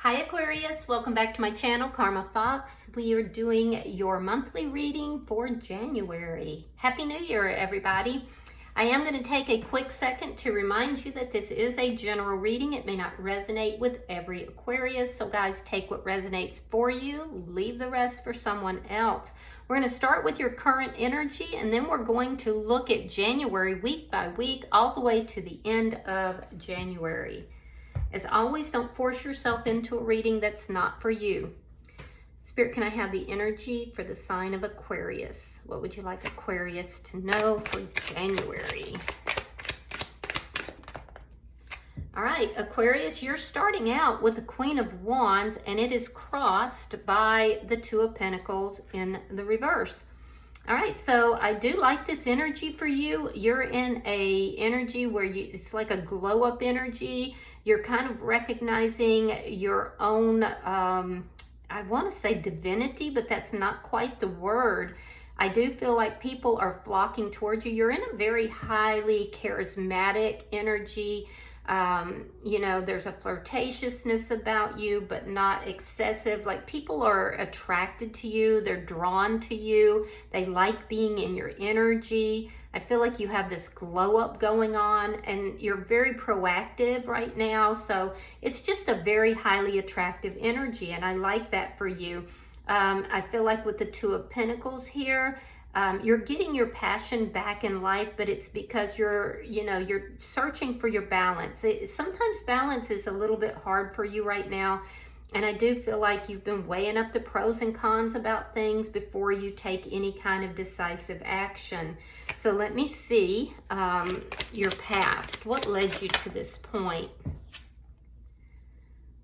Hi Aquarius, welcome back to my channel, Karma Fox. We are doing your monthly reading for January. Happy New Year, everybody. I am going to take a quick second to remind you that this is a general reading. It may not resonate with every Aquarius, so guys, take what resonates for you, leave the rest for someone else. We're going to start with your current energy, and then we're going to look at January week by week, all the way to the end of January. As always, don't force yourself into a reading that's not for you. Spirit, can I have the energy for the sign of Aquarius? What would you like Aquarius to know for January? All right, Aquarius, you're starting out with the Queen of Wands, and it is crossed by the Two of Pentacles in the reverse. All right, so I do like this energy for you. You're in a energy where it's like a glow up energy. You're kind of recognizing your own, I want to say divinity, but that's not quite the word. I do feel like people are flocking towards you. You're in a very highly charismatic energy. You know, there's a flirtatiousness about you, but not excessive. Like, people are attracted to you. They're drawn to you. They like being in your energy. I feel like you have this glow up going on, and you're very proactive right now. So it's just a very highly attractive energy, and I like that for you. I feel like with the Two of Pentacles here, you're getting your passion back in life, but it's because you're searching for your balance. Sometimes balance is a little bit hard for you right now. And I do feel like you've been weighing up the pros and cons about things before you take any kind of decisive action. So let me see your past. What led you to this point?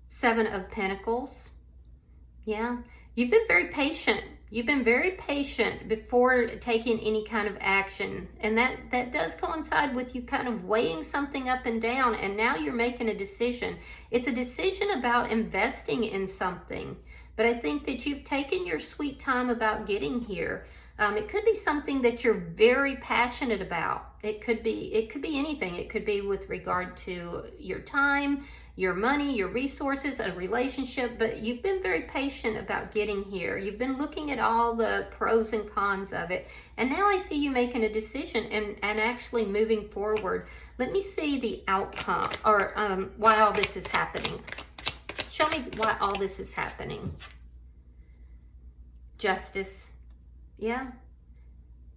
Seven of Pentacles. Yeah. You've been very patient. You've been very patient before taking any kind of action. And that does coincide with you kind of weighing something up and down, and now you're making a decision. It's a decision about investing in something. But I think that you've taken your sweet time about getting here. It could be something that you're very passionate about. It could be anything. It could be with regard to your time, your money, your resources, a relationship, but you've been very patient about getting here. You've been looking at all the pros and cons of it, and now I see you making a decision and actually moving forward. Let me see the outcome, or why all this is happening. Show me why all this is happening. Justice. Yeah.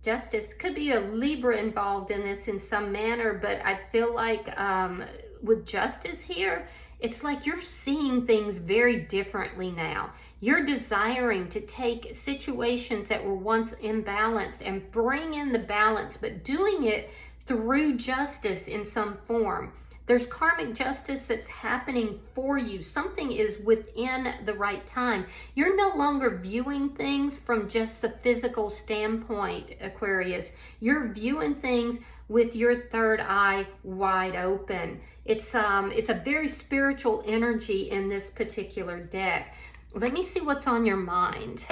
Justice. Could be a Libra involved in this in some manner, but I feel like with justice here, it's like you're seeing things very differently now. You're desiring to take situations that were once imbalanced and bring in the balance, but doing it through justice in some form. There's karmic justice that's happening for you. Something is within the right time. You're no longer viewing things from just the physical standpoint, Aquarius. You're viewing things with your third eye wide open. It's a very spiritual energy in this particular deck. Let me see what's on your mind.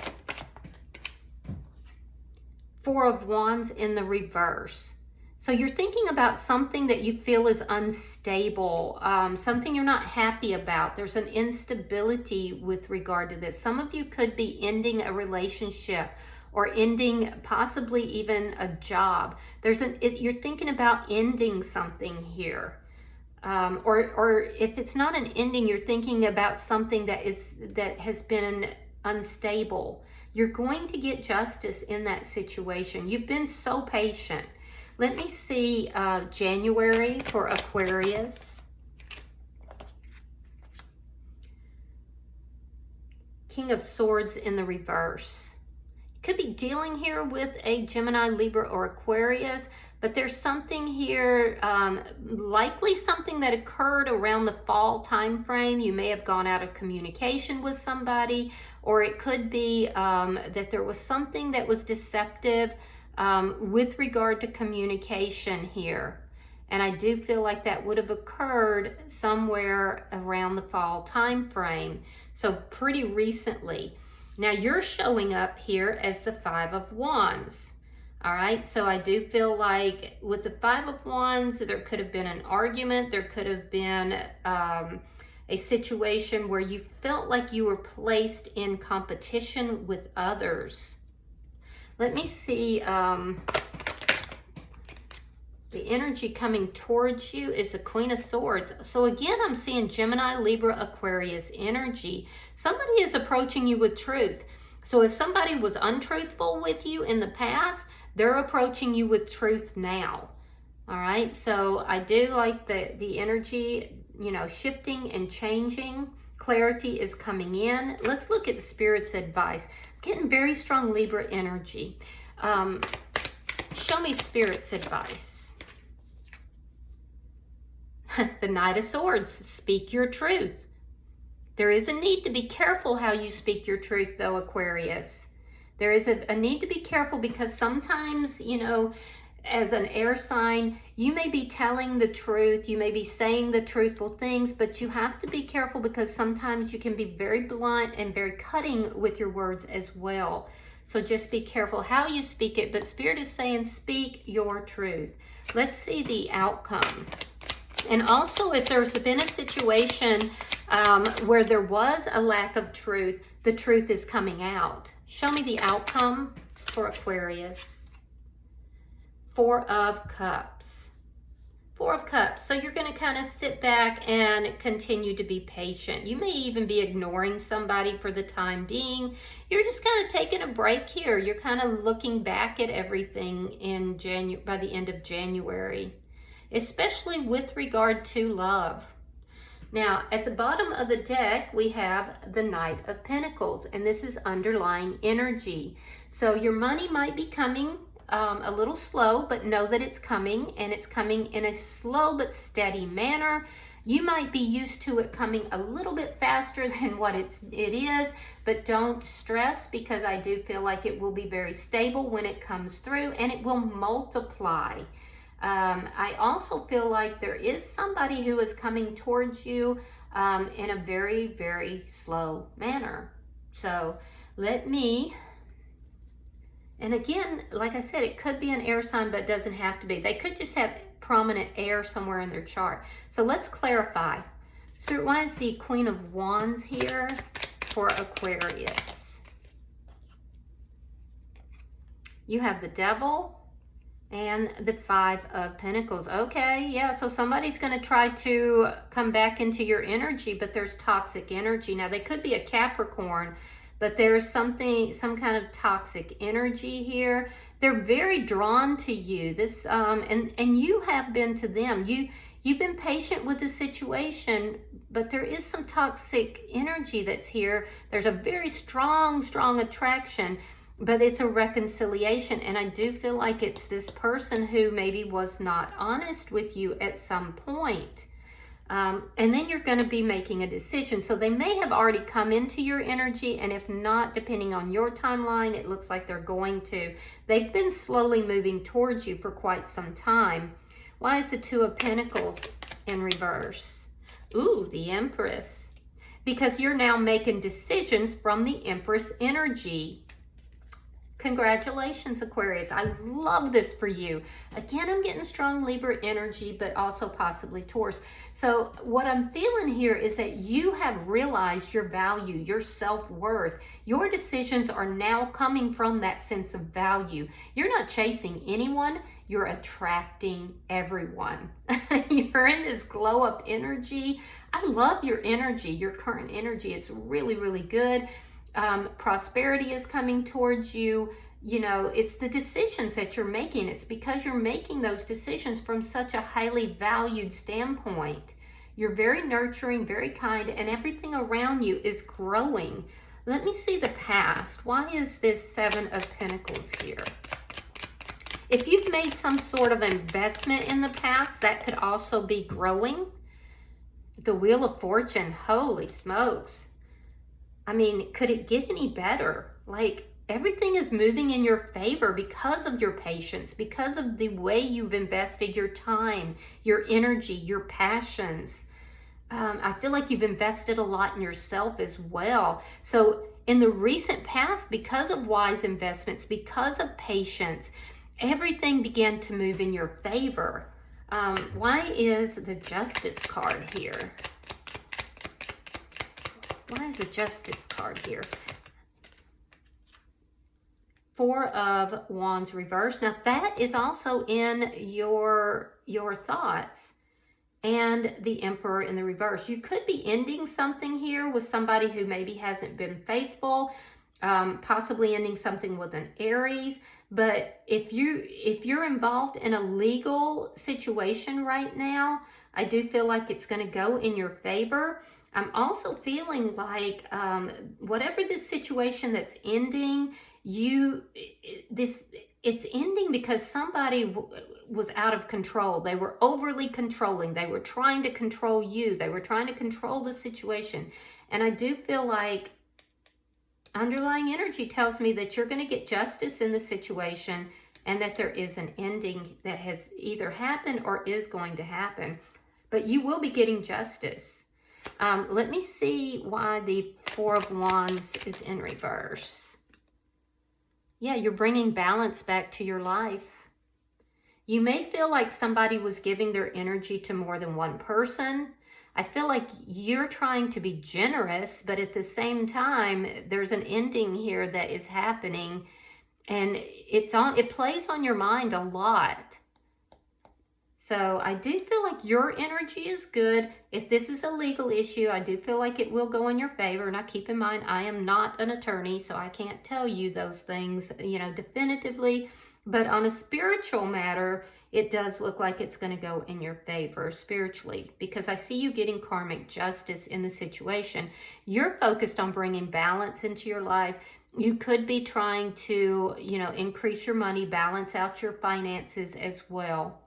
Four of Wands in the reverse. So you're thinking about something that you feel is unstable, something you're not happy about. There's an instability with regard to this. Some of you could be ending a relationship or ending possibly even a job. You're thinking about ending something here. Or if it's not an ending, you're thinking about something that has been unstable. You're going to get justice in that situation. You've been so patient. Let me see January for Aquarius. King of Swords in the reverse. Could be dealing here with a Gemini, Libra, or Aquarius, but there's something here, likely something that occurred around the fall time frame. You may have gone out of communication with somebody, or it could be that there was something that was deceptive with regard to communication here. And I do feel like that would have occurred somewhere around the fall time frame, so pretty recently. Now you're showing up here as the Five of Wands. All right, so I do feel like with the Five of Wands, there could have been an argument. There could have been a situation where you felt like you were placed in competition with others. Let me see, the energy coming towards you is the Queen of Swords. So again, I'm seeing Gemini, Libra, Aquarius energy. Somebody is approaching you with truth. So if somebody was untruthful with you in the past, they're approaching you with truth now. All right, so I do like the energy, you know, shifting and changing. Clarity is coming in. Let's look at the Spirit's advice. Getting very strong Libra energy. Show me Spirit's advice. The Knight of Swords. Speak your truth. There is a need to be careful how you speak your truth, though, Aquarius. There is a need to be careful because sometimes, you know, as an air sign, you may be telling the truth, you may be saying the truthful things, but you have to be careful because sometimes you can be very blunt and very cutting with your words as well. So just be careful how you speak it, but Spirit is saying speak your truth. Let's see the outcome. And also, if there's been a situation where there was a lack of truth, the truth is coming out. Show me the outcome for Aquarius. Four of Cups. Four of Cups. So you're going to kind of sit back and continue to be patient. You may even be ignoring somebody for the time being. You're just kind of taking a break here. You're kind of looking back at everything in by the end of January, especially with regard to love. Now, at the bottom of the deck, we have the Knight of Pentacles, and this is underlying energy. So your money might be coming a little slow, but know that it's coming, and it's coming in a slow but steady manner. You might be used to it coming a little bit faster than what it is, but don't stress because I do feel like it will be very stable when it comes through, and it will multiply. I also feel like there is somebody who is coming towards you in a very, very slow manner. So let me... And again, like I said, it could be an air sign, but it doesn't have to be. They could just have prominent air somewhere in their chart. So let's clarify. Spirit, why is the Queen of Wands here for Aquarius? You have the Devil and the Five of Pentacles. Okay, yeah, so somebody's going to try to come back into your energy, but there's toxic energy. Now, they could be a Capricorn, but there's some kind of toxic energy here. They're very drawn to you. This and you have been to them. You've been patient with the situation, but there is some toxic energy that's here. There's a very strong attraction, but it's a reconciliation. And I do feel like it's this person who maybe was not honest with you at some point. And then you're going to be making a decision. So they may have already come into your energy, and if not, depending on your timeline, it looks like they're going to. They've been slowly moving towards you for quite some time. Why is the Two of Pentacles in reverse? Ooh, the Empress. Because you're now making decisions from the Empress energy. Congratulations, Aquarius. I love this for you. Again, I'm getting strong Libra energy, but also possibly Taurus. So what I'm feeling here is that you have realized your value, your self-worth. Your decisions are now coming from that sense of value. You're not chasing anyone. You're attracting everyone. You're in this glow-up energy. I love your energy, your current energy. It's really, really good. Prosperity is coming towards you. You know, it's the decisions that you're making. It's because you're making those decisions from such a highly valued standpoint. You're very nurturing, very kind, and everything around you is growing. Let me see the past. Why is this Seven of Pentacles here? If you've made some sort of investment in the past, that could also be growing. The Wheel of Fortune, holy smokes. I mean, could it get any better? Like, everything is moving in your favor because of your patience, because of the way you've invested your time, your energy, your passions. I feel like you've invested a lot in yourself as well. So in the recent past, because of wise investments, because of patience, everything began to move in your favor. Why is the Justice card here? Why is a Justice card here? Four of Wands reversed. Now that is also in your thoughts. And the Emperor in the reverse. You could be ending something here with somebody who maybe hasn't been faithful, possibly ending something with an Aries. But if you're involved in a legal situation right now, I do feel like it's going to go in your favor. I'm also feeling like whatever this situation that's ending, it's ending because somebody was out of control. They were overly controlling. They were trying to control you. They were trying to control the situation. And I do feel like underlying energy tells me that you're going to get justice in the situation and that there is an ending that has either happened or is going to happen. But you will be getting justice. Let me see why the Four of Wands is in reverse. Yeah, you're bringing balance back to your life. You may feel like somebody was giving their energy to more than one person. I feel like you're trying to be generous, but at the same time, there's an ending here that is happening, and it plays on your mind a lot. So I do feel like your energy is good. If this is a legal issue, I do feel like it will go in your favor. Now keep in mind, I am not an attorney, so I can't tell you those things, definitively. But on a spiritual matter, it does look like it's going to go in your favor spiritually, because I see you getting karmic justice in the situation. You're focused on bringing balance into your life. You could be trying to, increase your money, balance out your finances as well.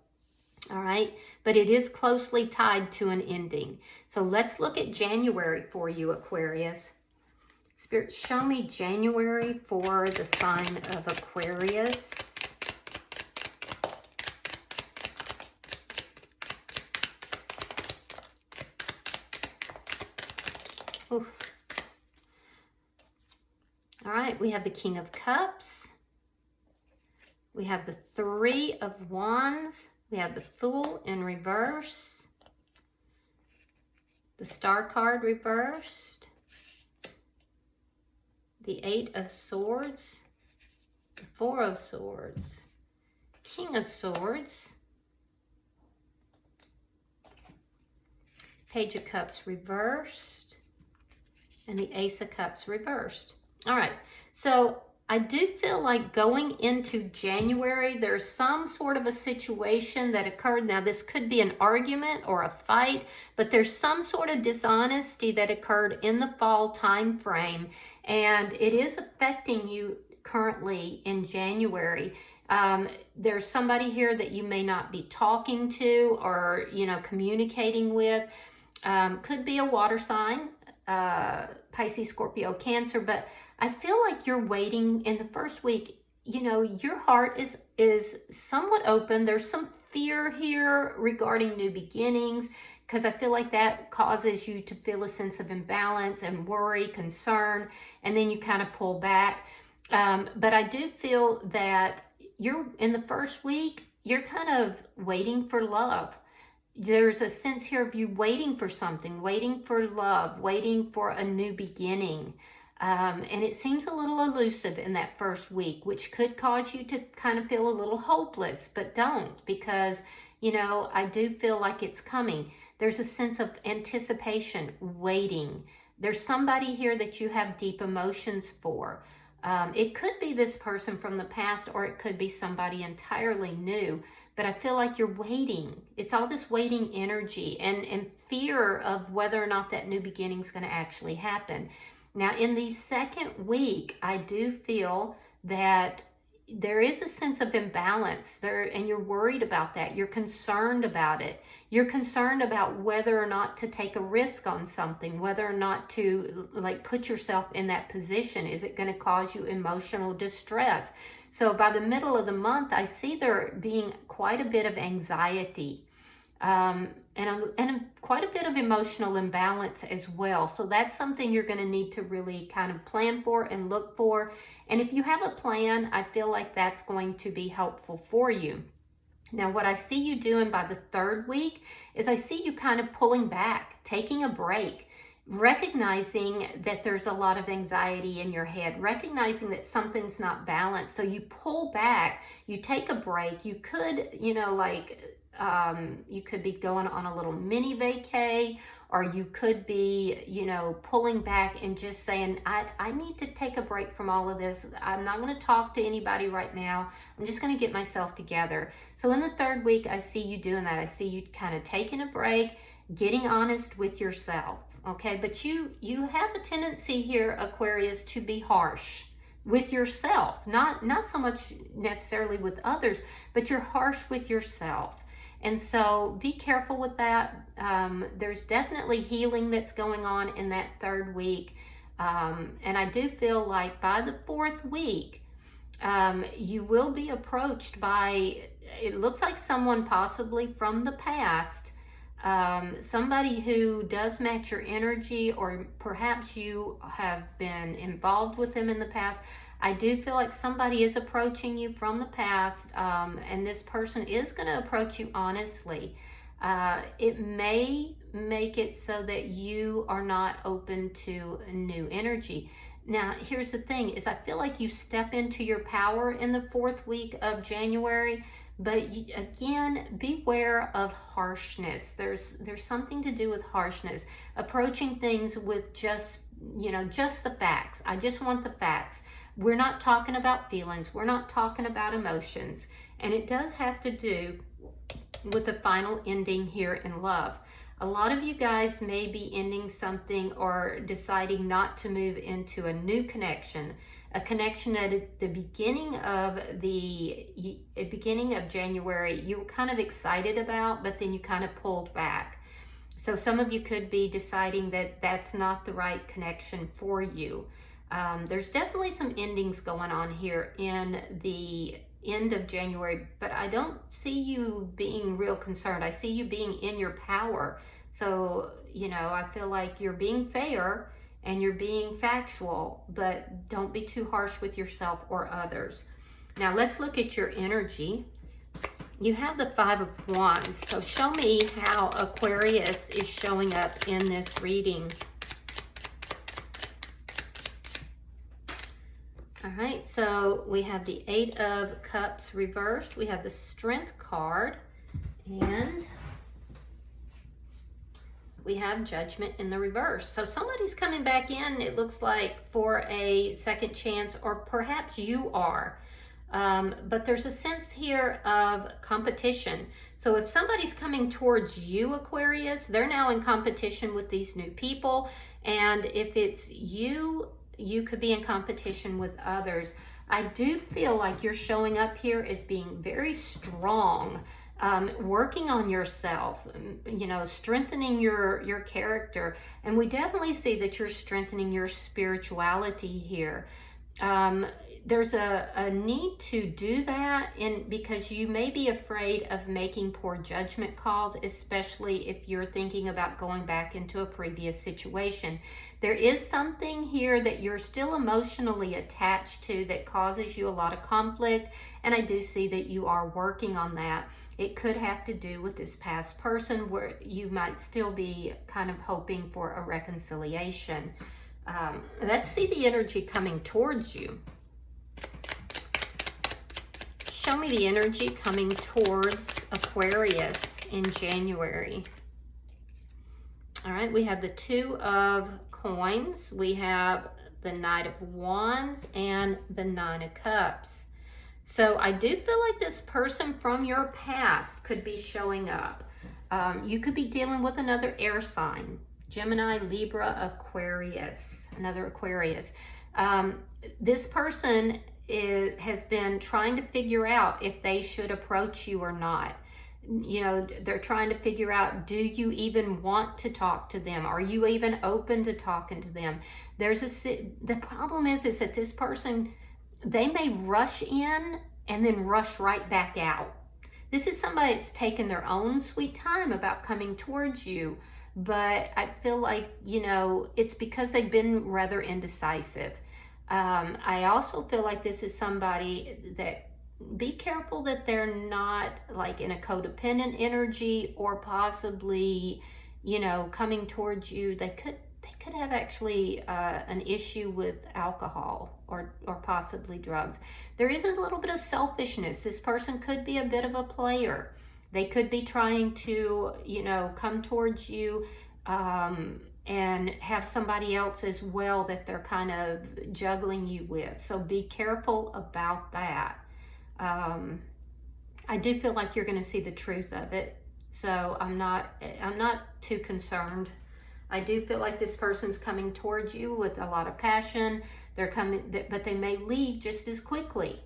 All right, but it is closely tied to an ending. So let's look at January for you, Aquarius. Spirit, show me January for the sign of Aquarius. Oof. All right, we have the King of Cups. We have the Three of Wands. We have the Fool in reverse, the Star card reversed, the Eight of Swords, the Four of Swords, King of Swords, Page of Cups reversed, and the Ace of Cups reversed. All right, so I do feel like going into January, there's some sort of a situation that occurred. Now, this could be an argument or a fight, but there's some sort of dishonesty that occurred in the fall time frame, and it is affecting you currently in January. There's somebody here that you may not be talking to or, communicating with. Could be a water sign, Pisces, Scorpio, Cancer, but I feel like you're waiting in the first week. Your heart is somewhat open. There's some fear here regarding new beginnings, because I feel like that causes you to feel a sense of imbalance and worry, concern, and then you kind of pull back. But I do feel that you're in the first week, you're kind of waiting for love. There's a sense here of you waiting for something, waiting for love, waiting for a new beginning. And it seems a little elusive in that first week, which could cause you to kind of feel a little hopeless, but don't, because, I do feel like it's coming. There's a sense of anticipation, waiting. There's somebody here that you have deep emotions for. It could be this person from the past, or it could be somebody entirely new, but I feel like you're waiting. It's all this waiting energy and fear of whether or not that new beginning is going to actually happen. Now, in the second week, I do feel that there is a sense of imbalance there, and you're worried about that. You're concerned about it. You're concerned about whether or not to take a risk on something, whether or not to put yourself in that position. Is it going to cause you emotional distress? So by the middle of the month, I see there being quite a bit of anxiety. And quite a bit of emotional imbalance as well. So that's something you're going to need to really kind of plan for and look for. And if you have a plan, I feel like that's going to be helpful for you. Now, what I see you doing by the third week is I see you kind of pulling back, taking a break. recognizing that there's a lot of anxiety in your head, recognizing that something's not balanced. So you pull back, you take a break. You could, you could be going on a little mini vacay, or you could be, pulling back and just saying, I need to take a break from all of this. I'm not going to talk to anybody right now. I'm just going to get myself together. So in the third week, I see you doing that. I see you kind of taking a break, getting honest with yourself. Okay, but you have a tendency here, Aquarius, to be harsh with yourself. Not so much necessarily with others, but you're harsh with yourself. And so be careful with that. There's definitely healing that's going on in that third week. And I do feel like by the fourth week, you will be approached by, it looks like someone possibly from the past, somebody who does match your energy, or perhaps you have been involved with them in the past. I do feel like somebody is approaching you from the past, and this person is going to approach you honestly. It may make it so that you are not open to new energy. Now, here's the thing, is I feel like you step into your power in the fourth week of January, but again, beware of harshness. There's something to do with harshness, approaching things with just the facts. I just want the facts. We're not talking about feelings. We're not talking about emotions. And it does have to do with the final ending here in love. A lot of you guys may be ending something or deciding not to move into a new connection, a connection that at the beginning of January you were kind of excited about, but then you kind of pulled back. So some of you could be deciding that that's not the right connection for you. There's definitely some endings going on here in the end of January, but I don't see you being real concerned. I see you being in your power. So, I feel like you're being fair and you're being factual, but don't be too harsh with yourself or others. Now let's look at your energy. You have the Five of Wands. So show me how Aquarius is showing up in this reading. All right, so we have the Eight of Cups reversed. We have the Strength card, and we have Judgment in the reverse. So somebody's coming back in, it looks like, for a second chance, or perhaps you are. But there's a sense here of competition. So if somebody's coming towards you, Aquarius, they're now in competition with these new people. And if it's you, you could be in competition with others. I do feel like you're showing up here as being very strong, working on yourself, strengthening your character. And we definitely see that you're strengthening your spirituality here. There's a need to do that because you may be afraid of making poor judgment calls, especially if you're thinking about going back into a previous situation. There is something here that you're still emotionally attached to that causes you a lot of conflict, and I do see that you are working on that. It could have to do with this past person where you might still be kind of hoping for a reconciliation. Let's see the energy coming towards you. Show me the energy coming towards Aquarius in January. All right, we have the Two of Coins. We have the Knight of Wands and the Nine of Cups. So I do feel like this person from your past could be showing up. You could be dealing with another air sign. Gemini, Libra, Aquarius, another Aquarius. This person has been trying to figure out if they should approach you or not. They're trying to figure out, do you even want to talk to them? Are you even open to talking to them? The problem is that this person, they may rush in and then rush right back out. This is somebody that's taken their own sweet time about coming towards you, but I feel like, it's because they've been rather indecisive. I also feel like this is somebody that, be careful that they're not like in a codependent energy, or possibly, coming towards you. They could could have actually an issue with alcohol or possibly drugs. There is a little bit of selfishness. This person could be a bit of a player. They could be trying to, you know, come towards you and have somebody else as well that they're kind of juggling you with. So be careful about that. I do feel like you're going to see the truth of it. So I'm not too concerned. I do feel like this person's coming towards you with a lot of passion. They're coming, but they may leave just as quickly.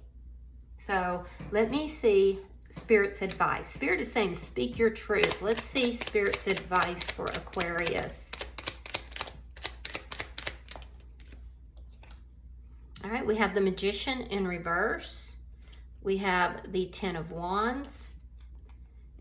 So let me see Spirit's advice. Spirit is saying, speak your truth. Let's see Spirit's advice for Aquarius. All right, we have the Magician in reverse. We have the Ten of Wands.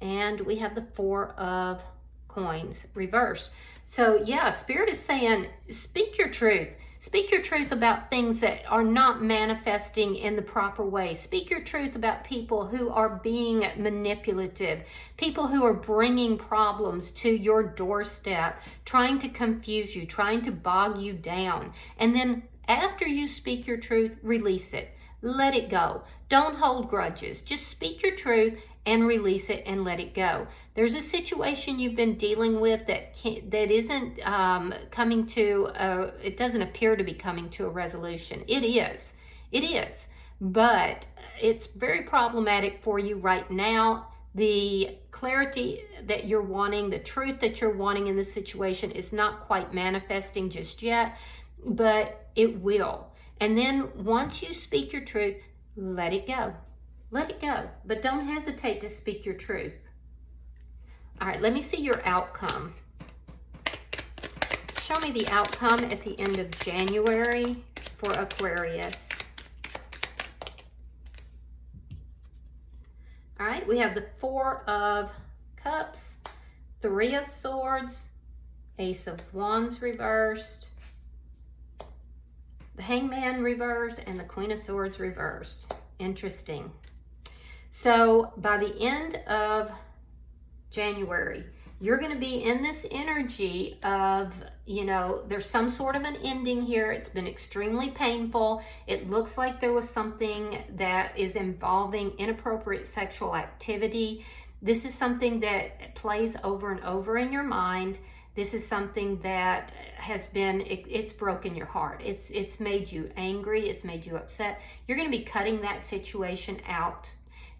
And we have the Four of Coins reversed. So yeah, Spirit is saying, speak your truth. Speak your truth about things that are not manifesting in the proper way. Speak your truth about people who are being manipulative, people who are bringing problems to your doorstep, trying to confuse you, trying to bog you down. And then after you speak your truth, release it. Let it go. Don't hold grudges. Just speak your truth and release it and let it go. There's a situation you've been dealing with that isn't coming to, it doesn't appear to be coming to a resolution. It is, but it's very problematic for you right now. The clarity that you're wanting, the truth that you're wanting in this situation is not quite manifesting just yet, but it will. And then once you speak your truth, let it go. Let it go, but don't hesitate to speak your truth. All right, let me see your outcome. Show me the outcome at the end of January for Aquarius. All right, we have the Four of Cups, Three of Swords, Ace of Wands reversed, the Hangman reversed, and the Queen of Swords reversed. Interesting. So by the end of January, you're going to be in this energy of, you know, there's some sort of an ending here. It's been extremely painful. It looks like there was something that is involving inappropriate sexual activity. This is something that plays over and over in your mind. This is something that has been, it's broken your heart. It's made you angry. It's made you upset. You're going to be cutting that situation out.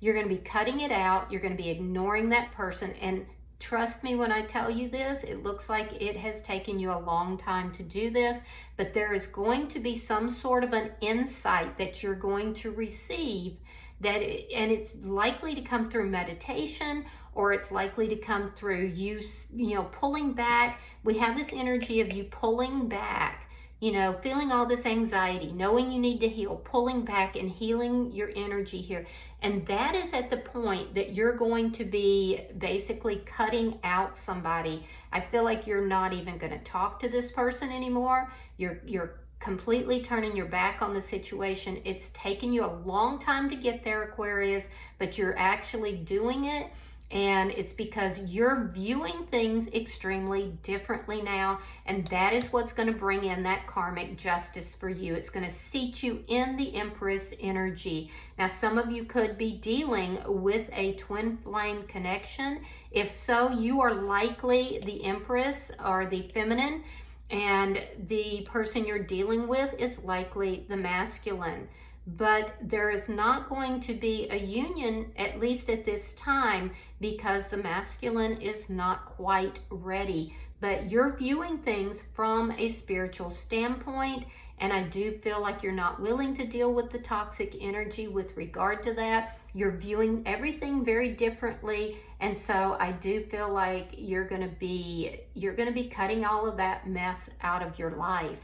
You're going to be cutting it out. You're going to be ignoring that person. And trust me when I tell you this, it looks like it has taken you a long time to do this, but there is going to be some sort of an insight that you're going to receive and it's likely to come through meditation, or it's likely to come through you know, pulling back. We have this energy of you pulling back, you know, feeling all this anxiety, knowing you need to heal, pulling back and healing your energy here. And that is at the point that you're going to be basically cutting out somebody. I feel like you're not even going to talk to this person anymore. You're completely turning your back on the situation. It's taken you a long time to get there, Aquarius, but you're actually doing it. And it's because you're viewing things extremely differently now. And that is what's going to bring in that karmic justice for you. It's going to seat you in the Empress energy. Now, some of you could be dealing with a twin flame connection. If so, you are likely the Empress or the feminine, and the person you're dealing with is likely the masculine. But there is not going to be a union, at least at this time, because the masculine is not quite ready. But you're viewing things from a spiritual standpoint, and I do feel like you're not willing to deal with the toxic energy with regard to that. You're viewing everything very differently, and so I do feel like you're going to be cutting all of that mess out of your life.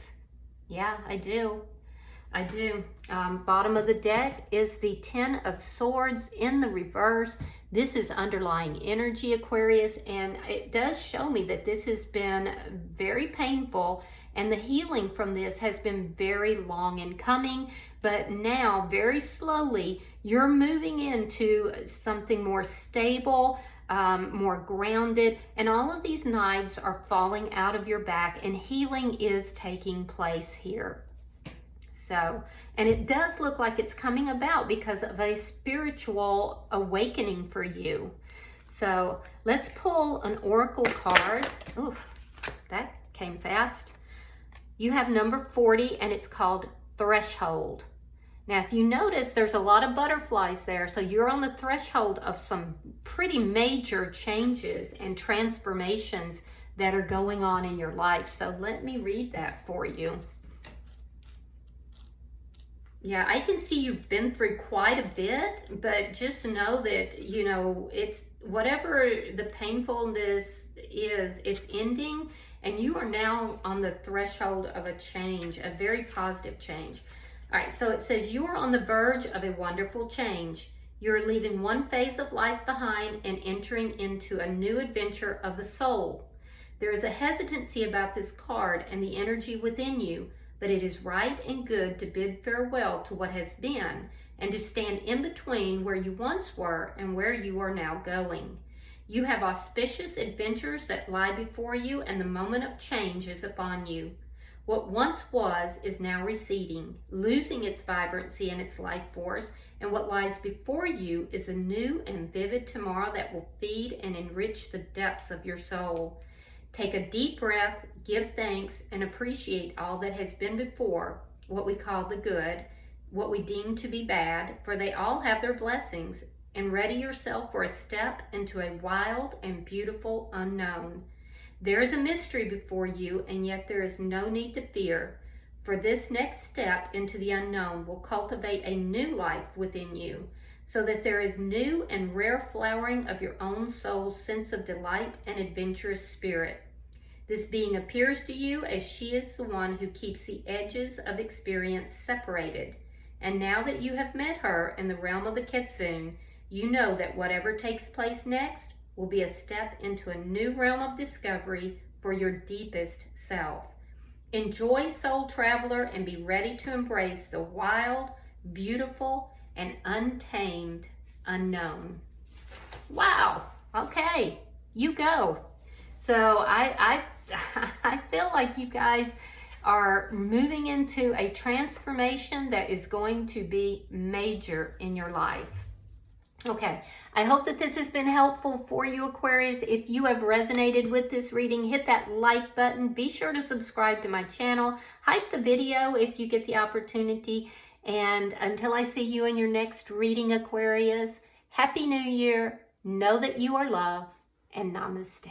Yeah, I do. Bottom of the deck is the Ten of Swords in the reverse. This is underlying energy, Aquarius, and it does show me that this has been very painful, and the healing from this has been very long in coming. But now, very slowly, you're moving into something more stable, more grounded, and all of these knives are falling out of your back, and healing is taking place here. So, and it does look like it's coming about because of a spiritual awakening for you. So let's pull an oracle card. Oof, that came fast. You have number 40, and it's called Threshold. Now, if you notice, there's a lot of butterflies there, so you're on the threshold of some pretty major changes and transformations that are going on in your life. So let me read that for you. Yeah, I can see you've been through quite a bit, but just know that, you know, it's whatever the painfulness is, it's ending, and you are now on the threshold of a change, a very positive change. All right, so it says you are on the verge of a wonderful change. You're leaving one phase of life behind and entering into a new adventure of the soul. There is a hesitancy about this card and the energy within you, but it is right and good to bid farewell to what has been and to stand in between where you once were and where you are now going. You have auspicious adventures that lie before you, and the moment of change is upon you. What once was is now receding, losing its vibrancy and its life force, and what lies before you is a new and vivid tomorrow that will feed and enrich the depths of your soul. Take a deep breath, give thanks, and appreciate all that has been before, what we call the good, what we deem to be bad, for they all have their blessings, and ready yourself for a step into a wild and beautiful unknown. There is a mystery before you, and yet there is no need to fear, for this next step into the unknown will cultivate a new life within you, so that there is new and rare flowering of your own soul's sense of delight and adventurous spirit. This being appears to you as she is the one who keeps the edges of experience separated, and now that you have met her in the realm of the Kitsune, you know that whatever takes place next will be a step into a new realm of discovery for your deepest self. Enjoy, soul traveler, and be ready to embrace the wild, beautiful, and untamed unknown. Wow. Okay, you go. So I feel like you guys are moving into a transformation that is going to be major in your life. Okay, I hope that this has been helpful for you, Aquarius. If you have resonated with this reading, hit that like button. Be sure to subscribe to my channel. Hype the video if you get the opportunity. And until I see you in your next reading, Aquarius, Happy New Year. Know that you are loved, and namaste.